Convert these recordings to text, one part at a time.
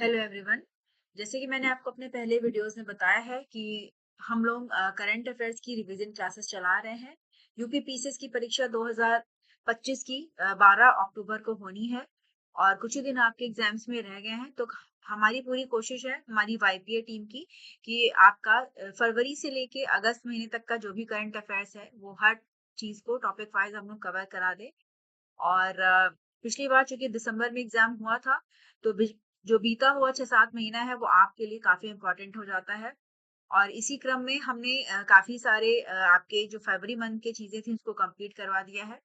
Hello everyone. जैसे कि मैंने आपको अपने पहले वीडियोस में बताया है कि हम लोग करंट अफेयर्स की रिवीजन क्लासेस चला रहे हैं। यूपी पीसीएस की परीक्षा 2025 की 12 अक्टूबर को होनी है और कुछ ही दिन आपके एग्जाम्स में रह गए हैं। तो हमारी पूरी कोशिश है, हमारी वाईपीए टीम की, कि आपका फरवरी से लेके अगस्त महीने तक का जो भी करंट अफेयर्स है वो हर चीज को टॉपिक वाइज हम लोग कवर करा दे। और पिछली बार चूंकि दिसंबर में एग्जाम हुआ था, तो जो बीता हुआ 6-7 महीना है वो आपके लिए काफी इम्पोर्टेंट हो जाता है। और इसी क्रम में हमने काफी सारे आपके जो फरवरी मंथ की चीजें थी उसको कंप्लीट करवा दिया है।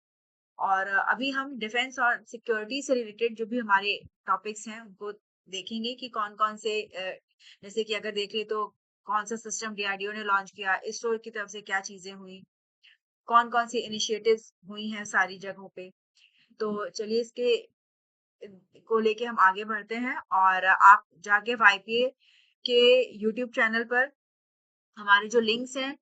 और अभी हम डिफेंस और सिक्योरिटी से रिलेटेड जो भी हमारे टॉपिक्स हैं उनको देखेंगे कि कौन कौन से जैसे कि अगर देख ले तो कौन सा सिस्टम डीआरडीओ ने लॉन्च किया, इसरो की तरफ से क्या चीजें हुई, कौन कौन सी इनिशिएटिव्स हुई हैं सारी जगहों पे। तो चलिए इसके को लेके हम आगे बढ़ते हैं। और आप जाके वाईपीए के यूट्यूब चैनल पर हमारे जो लिंक्स हैं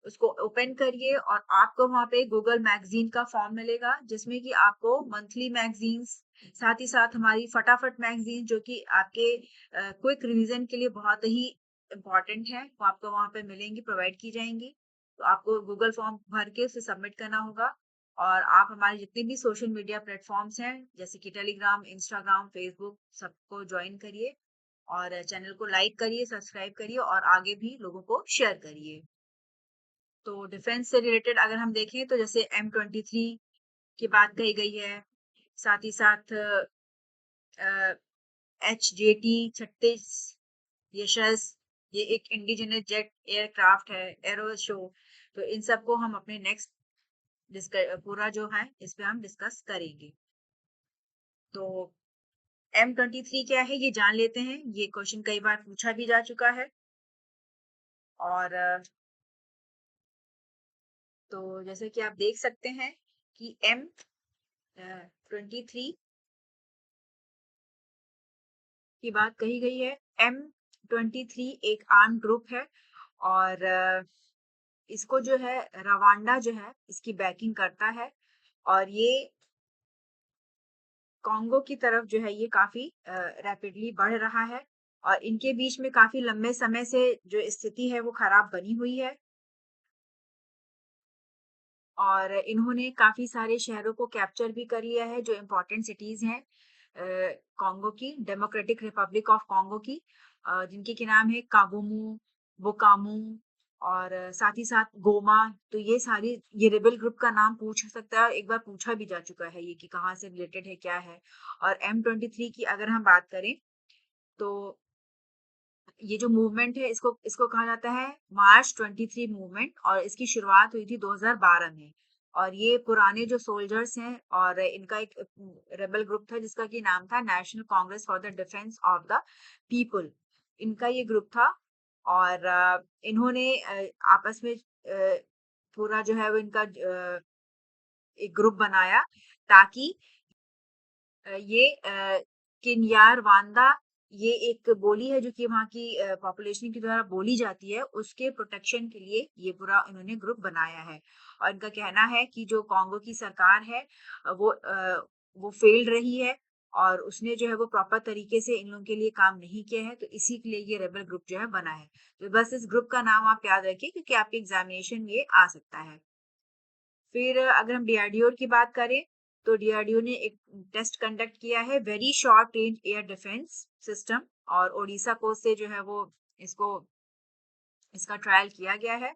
उसको ओपन करिए और आपको वहां पे गूगल मैगजीन का फॉर्म मिलेगा जिसमें कि आपको मंथली मैगजीन्स, साथ ही साथ हमारी फटाफट मैगजीन जो कि आपके क्विक रिवीजन के लिए बहुत ही इम्पोर्टेंट है, वो आपको वहां पे मिलेंगी, प्रोवाइड की जाएंगी। तो आपको गूगल फॉर्म भर के उसे सबमिट करना होगा। और आप हमारे जितने भी सोशल मीडिया प्लेटफॉर्म्स हैं जैसे कि टेलीग्राम, इंस्टाग्राम, फेसबुक, सबको ज्वाइन करिए और चैनल को लाइक करिए, सब्सक्राइब करिए और आगे भी लोगों को शेयर करिए। तो डिफेंस से रिलेटेड अगर हम देखें तो जैसे M23 की बात कही गई है, साथ ही साथ HJT-36 यशस, ये एक इंडिजिनस जेट एयरक्राफ्ट है, एरो शो। तो इन सबको हम अपने नेक्स्ट पूरा जो है इस पे हम डिस्कस करेंगे। तो M23 क्या है ये जान लेते हैं, ये क्वेश्चन कई बार पूछा भी जा चुका है। और तो जैसे कि आप देख सकते हैं कि M23 की बात कही गई है। M23 एक आर्म ग्रुप है और इसको जो है रवांडा जो है इसकी बैकिंग करता है। और ये कॉन्गो की तरफ जो है ये काफी रैपिडली बढ़ रहा है और इनके बीच में काफी लंबे समय से जो स्थिति है वो खराब बनी हुई है। और इन्होंने काफी सारे शहरों को कैप्चर भी कर लिया है जो इम्पोर्टेंट सिटीज हैं कॉन्गो की, डेमोक्रेटिक रिपब्लिक ऑफ कॉन्गो की, जिनके के नाम है काबूमू, बुकामू और साथ ही साथ गोमा। तो ये सारी, ये रेबल ग्रुप का नाम पूछ सकता है और एक बार पूछा भी जा चुका है ये कि कहाँ से रिलेटेड है, क्या है। और M23 की अगर हम बात करें तो ये जो मूवमेंट है इसको इसको कहा जाता है मार्च 23 मूवमेंट और इसकी शुरुआत हुई थी 2012 में। और ये पुराने जो सोल्जर्स हैं और इनका एक रेबल ग्रुप था जिसका की नाम था national Congress for the defence of the people, इनका ये ग्रुप था। और इन्होंने आपस में पूरा जो है वो इनका एक ग्रुप बनाया ताकि ये किन्यारवांदा, ये एक बोली है जो कि वहाँ की पॉपुलेशन के द्वारा बोली जाती है, उसके प्रोटेक्शन के लिए ये पूरा इन्होंने ग्रुप बनाया है। और इनका कहना है कि जो कॉन्गो की सरकार है वो फेल्ड रही है और उसने जो है वो प्रॉपर तरीके से इन लोगों के लिए काम नहीं किया है, तो इसी के लिए ये रेबल ग्रुप जो है बना है। तो बस इस ग्रुप का नाम आप याद रखिए क्योंकि आपके एग्जामिनेशन में ये आ सकता है। फिर अगर हम डीआरडीओ की बात करें तो डीआरडीओ ने एक टेस्ट कंडक्ट किया है, very short range air defence system, और ओडिशा कोस्ट से जो है वो इसको इसका ट्रायल किया गया है।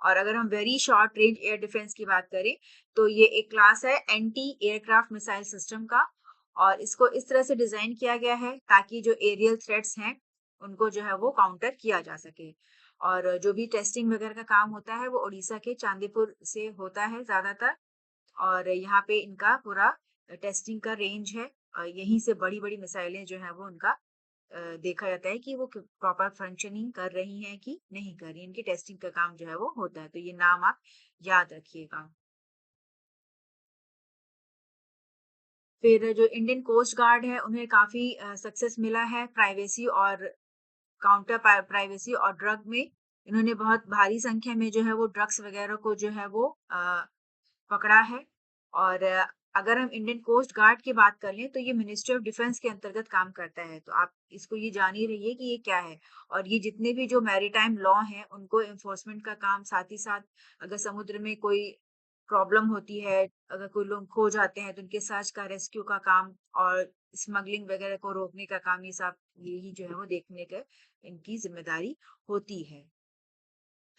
और अगर हम very short range air defence की बात करें तो ये एक क्लास है एंटी एयरक्राफ्ट मिसाइल सिस्टम का। और इसको इस तरह से डिजाइन किया गया है ताकि जो एरियल थ्रेट्स हैं उनको जो है वो काउंटर किया जा सके। और जो भी टेस्टिंग वगैरह का काम होता है वो उड़ीसा के चांदीपुर से होता है ज्यादातर। और यहाँ पे इनका पूरा टेस्टिंग का रेंज है और यहीं से बड़ी बड़ी मिसाइलें जो है वो उनका देखा जाता है कि वो प्रॉपर फंक्शनिंग कर रही हैं कि नहीं कर रही, इनकी टेस्टिंग का काम जो है वो होता है। तो ये नाम आप याद रखिएगा। फिर जो इंडियन कोस्ट गार्ड है उन्हें काफी सक्सेस मिला है प्राइवेसी और काउंटर प्राइवेसी और ड्रग में। इन्होंने बहुत भारी संख्या में जो है वो ड्रग्स वगैरह को जो है वो पकड़ा है। और अगर हम इंडियन कोस्ट गार्ड की बात कर लें तो ये मिनिस्ट्री ऑफ डिफेंस के अंतर्गत काम करता है, तो आप इसको ये जान ही रहिए कि ये क्या है। और ये जितने भी जो मैरीटाइम लॉ हैं उनको एनफोर्समेंट का काम, साथ ही साथ अगर समुद्र में कोई प्रॉब्लम होती है, अगर कोई लोग खो जाते हैं तो उनके सर्च का, रेस्क्यू का काम और स्मगलिंग वगैरह को रोकने का काम, ये सब यही जो है वो देखने का इनकी जिम्मेदारी होती है।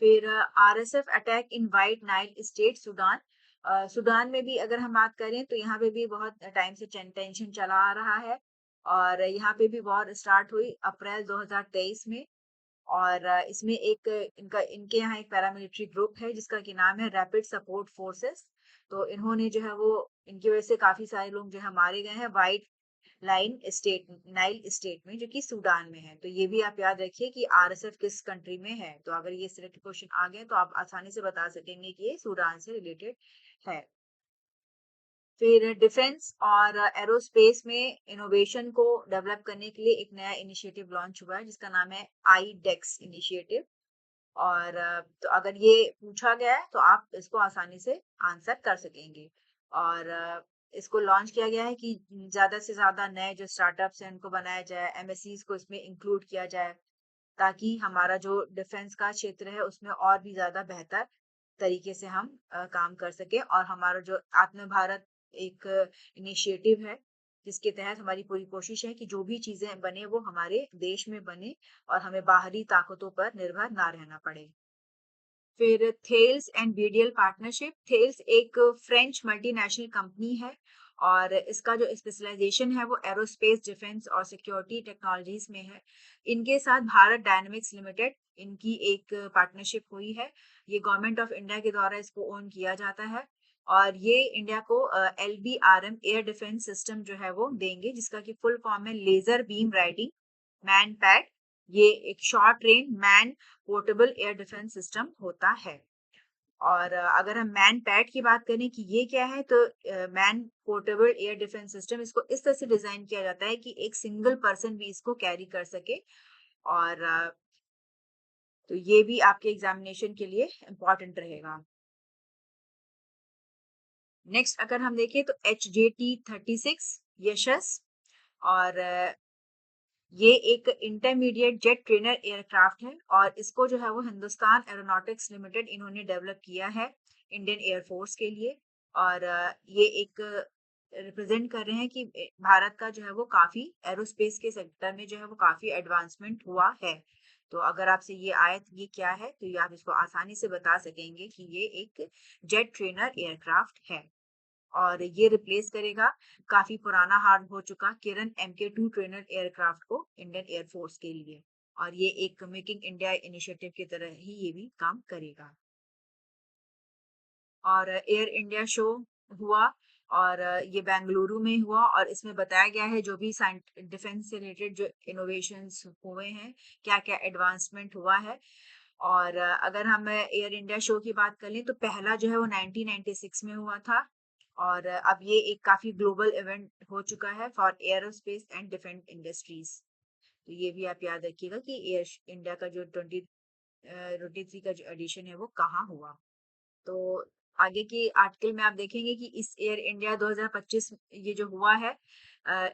फिर RSF attack in white Nile state Sudan. Sudan में भी अगर हम बात करें तो यहाँ पे भी बहुत टाइम से टेंशन चला आ रहा है, और यहाँ पे भी वॉर स्टार्ट हुई अप्रैल 2023 में। और इसमें एक इनके यहाँ एक पैरामिलिट्री ग्रुप है जिसका कि नाम है रैपिड सपोर्ट फोर्सेस। तो इन्होंने जो है वो, इनकी वजह से काफी सारे लोग जो है मारे गए हैं वाइट नाइल स्टेट में, जो कि सूडान में है। तो ये भी आप याद रखिए कि आरएसएफ किस कंट्री में है, तो अगर ये सिलेक्ट क्वेश्चन आ गए तो आप आसानी से बता सकेंगे कि ये सूडान से रिलेटेड है। फिर डिफेंस और एरोस्पेस में इनोवेशन को डेवलप करने के लिए एक नया इनिशिएटिव लॉन्च हुआ है जिसका नाम है आई डेक्स इनिशिएटिव। और तो अगर ये पूछा गया है तो आप इसको आसानी से आंसर कर सकेंगे। और इसको लॉन्च किया गया है कि ज्यादा से ज्यादा नए जो स्टार्टअप्स हैं उनको बनाया जाए, एमएससीज को इसमें इंक्लूड किया जाए, ताकि हमारा जो डिफेंस का क्षेत्र है उसमें और भी ज्यादा बेहतर तरीके से हम काम कर सके। और हमारा जो आत्म भारत एक इनिशिएटिव है जिसके तहत हमारी पूरी कोशिश है कि जो भी चीजें बने वो हमारे देश में बने और हमें बाहरी ताकतों पर निर्भर ना रहना पड़े। फिर Thales and BDL partnership. Thales एक फ्रेंच मल्टीनेशनल कंपनी है और इसका जो स्पेशलाइजेशन है वो एरोस्पेस, डिफेंस और सिक्योरिटी टेक्नोलॉजीज में है। इनके साथ भारत डायनेमिक्स लिमिटेड, इनकी एक पार्टनरशिप हुई है। ये गवर्नमेंट ऑफ इंडिया के द्वारा इसको ओन किया जाता है और ये इंडिया को LBRM एयर डिफेंस सिस्टम जो है वो देंगे, जिसका कि फुल फॉर्म है laser beam riding man pad. ये एक short range man portable air defence system होता है। और अगर हम मैन पैड की बात करें कि ये क्या है, तो man portable air defence system, इसको इस तरह से डिजाइन किया जाता है कि एक सिंगल पर्सन भी इसको कैरी कर सके। और तो ये भी आपके एग्जामिनेशन के लिए इम्पोर्टेंट रहेगा। नेक्स्ट अगर हम देखें तो HJT-36 यशस, और ये एक इंटरमीडिएट जेट ट्रेनर एयरक्राफ्ट है और इसको जो है वो हिंदुस्तान एरोनॉटिक्स लिमिटेड इन्होंने डेवलप किया है इंडियन एयरफोर्स के लिए। और ये एक रिप्रेजेंट कर रहे हैं कि भारत का जो है वो काफी एरोस्पेस के सेक्टर में जो है वो काफी एडवांसमेंट हुआ है। तो अगर आपसे ये आए तो ये क्या है, तो ये आप इसको आसानी से बता सकेंगे कि ये एक जेट ट्रेनर एयरक्राफ्ट है। और ये रिप्लेस करेगा काफी पुराना हार्ड हो चुका किरण MK2 ट्रेनर एयरक्राफ्ट को इंडियन एयरफोर्स के लिए। और ये एक मेकिंग इंडिया इनिशिएटिव की तरह ही ये भी काम करेगा। और एयर इंडिया शो हुआ, और ये बेंगलुरु में हुआ, और इसमें बताया गया है जो भी डिफेंस से रिलेटेड जो इनोवेशंस हुए हैं, क्या क्या एडवांसमेंट हुआ है। और अगर हम एयर इंडिया शो की बात कर लें तो पहला जो है वो 1996 में हुआ था। और अब ये एक काफी ग्लोबल इवेंट हो चुका है for aerospace and defence industries. तो ये भी आप याद रखिएगा कि एयर इंडिया का जो 2023 का जो एडिशन है वो कहाँ हुआ। तो आगे की आर्टिकल में आप देखेंगे कि इस एयर इंडिया 2025 ये जो हुआ है,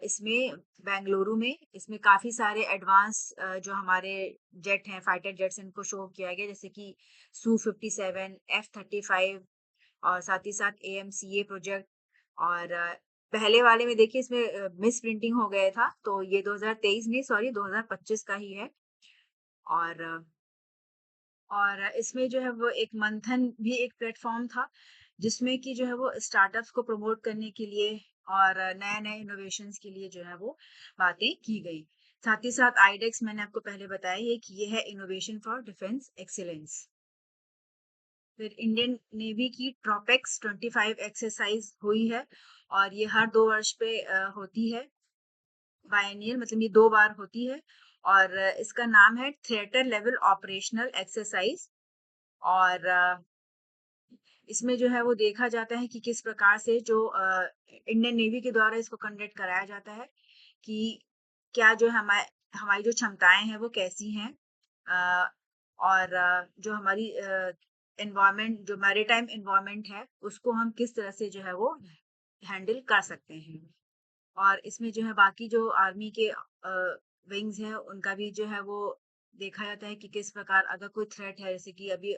इसमें बेंगलुरु में, इसमें काफी सारे एडवांस जो हमारे जेट हैं, फाइटर जेट्स, इनको शो किया गया, जैसे कि Su-57, F-35 और साथ ही साथ AMCA प्रोजेक्ट। और पहले वाले में देखिए इसमें मिस प्रिंटिंग हो गया था, तो ये 2023 नहीं, सॉरी 2025 का ही है। और इसमें जो है वो एक मंथन भी एक प्लेटफॉर्म था जिसमें कि जो है वो स्टार्टअप्स को प्रमोट करने के लिए और नए नए इनोवेशंस के लिए जो है वो बातें की गई। साथ ही साथ आईडेक्स मैंने आपको पहले बताया है कि ये है इनोवेशन फॉर डिफेंस एक्सीलेंस। फिर इंडियन नेवी की ट्रॉपेक्स 25 एक्सरसाइज हुई है और ये हर 2 वर्ष पे होती है, बायनियल, मतलब ये 2 बार होती है। और इसका नाम है थिएटर लेवल ऑपरेशनल एक्सरसाइज। और इसमें जो है वो देखा जाता है कि किस प्रकार से जो इंडियन नेवी के द्वारा इसको कंडक्ट कराया जाता है कि क्या जो हमारे हमारी जो क्षमताएं हैं वो कैसी हैं। अ, और जो हमारी एनवायरमेंट, जो मैरीटाइम एनवायरमेंट है, उसको हम किस तरह से जो है वो हैंडल कर सकते हैं। और इसमें जो है बाकी जो आर्मी के विंग्स हैं उनका भी जो है वो देखा जाता है कि किस प्रकार अगर कोई थ्रेट है, जैसे कि अभी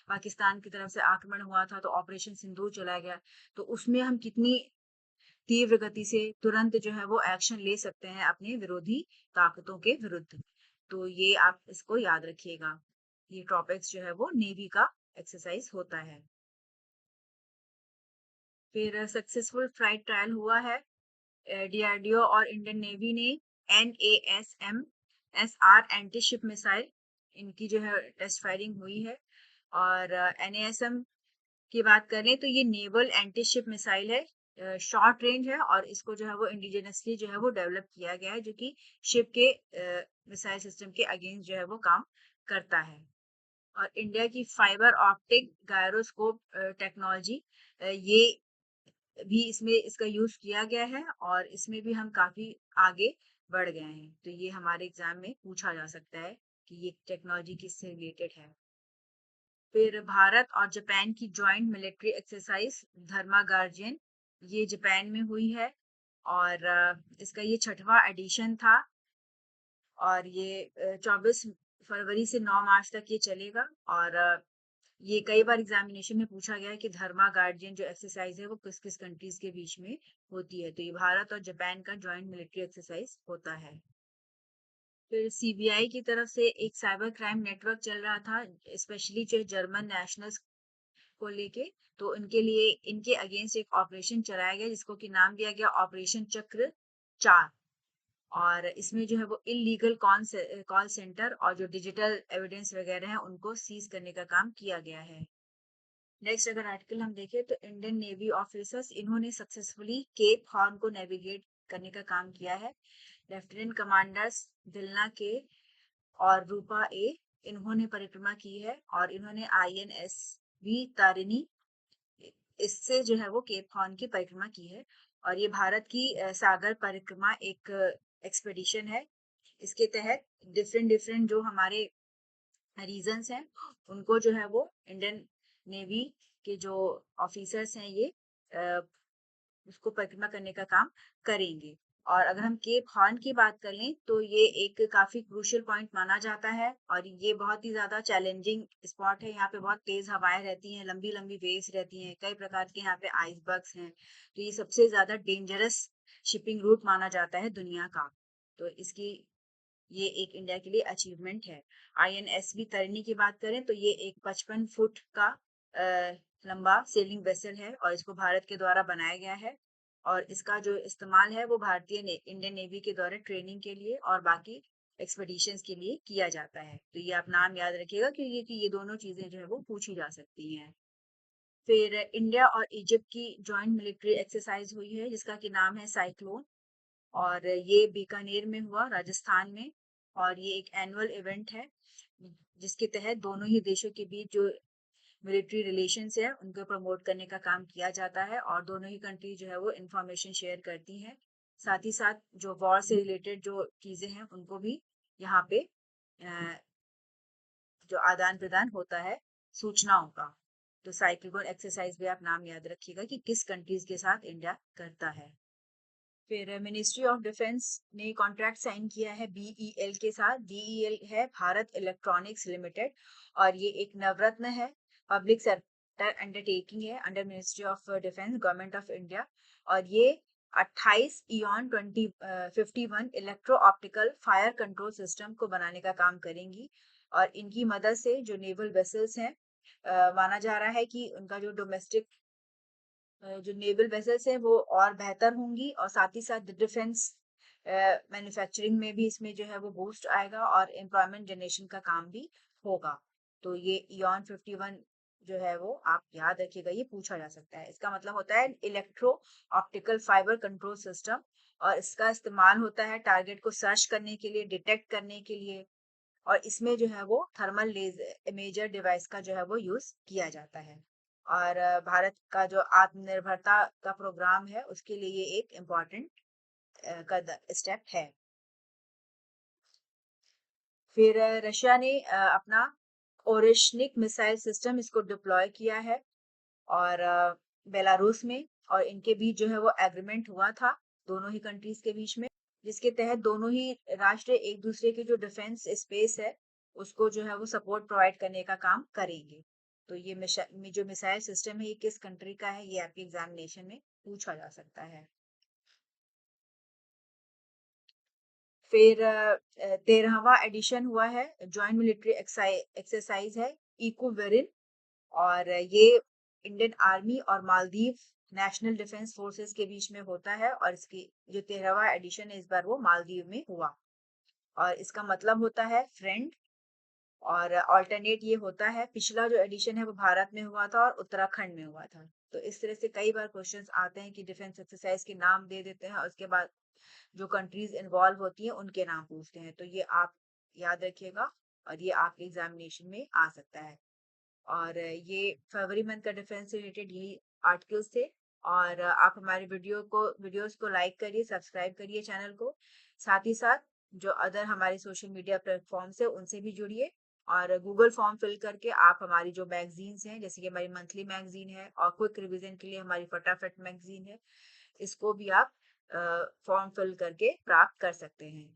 पाकिस्तान की तरफ से आक्रमण हुआ था तो ऑपरेशन सिंदूर चलाया गया, तो उसमें हम कितनी तीव्र गति से तुरंत जो है वो एक्शन ले सकते हैं अपने विरोधी ताकतों के विरुद्ध। तो ये आप इसको याद रखिएगा। ये टॉपिक्स जो है वो नेवी का एक्सरसाइज होता है। फिर सक्सेसफुल फ्लाइट ट्रायल हुआ है। डीआरडीओ और इंडियन नेवी ने NASM-SR एंटी शिप मिसाइल, इनकी जो है टेस्ट फायरिंग हुई है। और NASM की बात करें तो ये नेवल एंटी शिप मिसाइल है, शॉर्ट रेंज है, और इसको जो है वो इंडिजिनसली जो है वो डेवलप किया गया है, जो कि शिप के मिसाइल सिस्टम के अगेंस्ट जो है वो काम करता है। और इंडिया की फाइबर ऑप्टिक गायरोस्कोप टेक्नोलॉजी, ये भी इसमें इसका यूज किया गया है, और इसमें भी हम काफी आगे बढ़ गए हैं। तो ये हमारे एग्जाम में पूछा जा सकता है कि ये टेक्नोलॉजी किससे रिलेटेड है। फिर भारत और जापान की जॉइंट मिलिट्री एक्सरसाइज धर्मा गार्जियन, ये जापान में हुई है, और इसका ये 6वां एडिशन था, और ये 24 फरवरी से 9 मार्च तक ये चलेगा। और ये कई बार एग्जामिनेशन में पूछा गया है कि धर्मा गार्जियन जो एक्सरसाइज है वो किस किस कंट्रीज के बीच में होती है, तो ये भारत और जापान का जॉइंट मिलिट्री एक्सरसाइज होता है। फिर सीबीआई की तरफ से एक साइबर क्राइम नेटवर्क चल रहा था, स्पेशली जो जर्मन नेशनल्स को लेके, तो इनके लिए इनके अगेंस्ट एक ऑपरेशन चलाया गया जिसको कि नाम दिया गया ऑपरेशन चक्र 4। और इसमें जो है वो इलीगल कॉल सेंटर और जो डिजिटल एविडेंस वगैरह है उनको सीज करने का काम किया गया है। नेक्स्ट अगर आर्टिकल हम देखें तो इंडियन नेवी ऑफिसर्स, इन्होंने सक्सेसफुली केप हॉर्न को नेविगेट करने का काम किया है। लेफ्टिनेंट कमांडर्स दिलना के और रूपा ए, इन्होंने परिक्रमा की है, और इन्होंने INSV तारिणी, इससे जो है वो केप हॉर्न की परिक्रमा की है। और ये भारत की सागर परिक्रमा एक एक्सपेडिशन है। इसके तहत डिफरेंट डिफरेंट जो हमारे रीजन्स हैं उनको जो है वो इंडियन नेवी के जो ऑफिसर्स हैं ये उसको परिक्रमा करने का काम करेंगे। और अगर हम केप हॉर्न की बात कर लें तो ये एक काफी क्रूशियल पॉइंट माना जाता है, और ये बहुत ही ज्यादा चैलेंजिंग स्पॉट है। यहाँ पे बहुत तेज हवाएं रहती हैं, लंबी लंबी वेव्स रहती हैं, कई प्रकार के यहाँ पे आइसबर्ग्स हैं, तो ये सबसे ज्यादा डेंजरस शिपिंग रूट माना जाता है दुनिया का। तो इसकी ये एक इंडिया के लिए अचीवमेंट है। INSV तरिणी की बात करें तो ये एक 55 फुट का लंबा सेलिंग वेसल है, और इसको भारत के द्वारा बनाया गया है। और इसका जो इस्तेमाल है वो भारतीय इंडियन नेवी के द्वारा ट्रेनिंग के लिए और बाकी एक्सपेडिशंस के लिए किया जाता है। तो ये आप नाम याद रखिएगा क्योंकि कि ये दोनों चीजें जो है वो पूछी जा सकती हैं। फिर इंडिया और इजिप्ट की जॉइंट मिलिट्री एक्सरसाइज हुई है जिसका कि नाम है साइक्लोन, और ये बीकानेर में हुआ, राजस्थान में। और ये एक एनुअल इवेंट है जिसके तहत दोनों ही देशों के बीच जो मिलिट्री रिलेशंस है उनको प्रमोट करने का काम किया जाता है, और दोनों ही कंट्री जो है वो इंफॉर्मेशन शेयर करती हैं। साथ ही साथ जो वॉर से रिलेटेड जो चीजें हैं उनको भी यहाँ पे जो आदान प्रदान होता है सूचनाओं का। तो साइक्लोन एक्सरसाइज भी आप नाम याद रखिएगा कि किस कंट्रीज के साथ इंडिया करता है। फिर मिनिस्ट्री ऑफ डिफेंस ने कॉन्ट्रैक्ट साइन किया है BEL के साथ। BEL है भारत इलेक्ट्रॉनिक्स लिमिटेड, और ये एक नवरत्न है, पब्लिक सेक्टर अंडरटेकिंग है under ministry of defence government of India. और ये 28 इॉन 2051 electro optical fire control system को बनाने का काम करेंगी, और इनकी मदद से जो नेवल वेसल्स हैं, माना जा रहा है कि उनका जो डोमेस्टिक जो नेवल वेसल्स है वो और बेहतर होंगी, और साथ ही साथ डिफेंस मैन्युफैक्चरिंग में भी इसमें जो है वो बूस्ट आएगा, और एम्प्लॉयमेंट जनरेशन का काम भी होगा। तो ये इॉन 51 जो है वो आप याद रखिएगा, ये पूछा जा सकता है। इसका मतलब होता है electro optical fibre control system, और इसका इस्तेमाल होता है टारगेट को सर्च करने के लिए, डिटेक्ट करने के लिए, और इसमें जो है वो थर्मल लेजर इमेजर डिवाइस का जो है वो यूज किया जाता है। और भारत का जो आत्मनिर्भरता का प्रोग्राम है उसके लिए ये एक इम्पॉर्टेंट स्टेप है। फिर रशिया ने अपना ओरेशनिक मिसाइल सिस्टम इसको डिप्लॉय किया है, और बेलारूस में, और इनके बीच जो है वो एग्रीमेंट हुआ था दोनों ही कंट्रीज के बीच में, जिसके तहत दोनों ही राष्ट्र एक दूसरे की जो डिफेंस स्पेस है उसको जो है वो सपोर्ट प्रोवाइड करने का काम करेंगे। तो ये जो मिसाइल सिस्टम है ये किस कंट्री का है, ये आपके एग्जामिनेशन में पूछा जा सकता है। फिर 13वां एडिशन हुआ है, जॉइंट मिलिट्री एक्सरसाइज है इकोवेरिन, और ये इंडियन आर्मी और मालदीव नेशनल डिफेंस फोर्सेस के बीच में होता है, और इसकी जो 13वां एडिशन है इस बार वो मालदीव में हुआ, और इसका मतलब होता है फ्रेंड। और ऑल्टरनेट ये होता है, पिछला जो एडिशन है वो भारत में हुआ था और उत्तराखंड में हुआ था। तो इस तरह से कई बार क्वेश्चंस आते हैं कि डिफेंस एक्सरसाइज के नाम दे देते हैं और उसके बाद जो कंट्रीज इन्वॉल्व होती हैं उनके नाम पूछते हैं, तो ये आप याद रखिएगा, और ये आपके एग्जामिनेशन में आ सकता है। और ये फरवरी मंथ का डिफेंस से रिलेटेड यही आर्टिकल्स थे। और आप हमारे वीडियोस को लाइक करिए, सब्सक्राइब करिए चैनल को, साथ ही साथ जो अदर हमारे सोशल मीडिया प्लेटफॉर्म्स है उनसे भी जुड़िए, और गूगल फॉर्म फिल करके आप हमारी जो मैगजीन्स हैं जैसे कि हमारी मंथली मैगजीन है और क्विक रिवीजन के लिए हमारी फटाफट मैगजीन है, इसको भी आप फॉर्म फिल करके प्राप्त कर सकते हैं।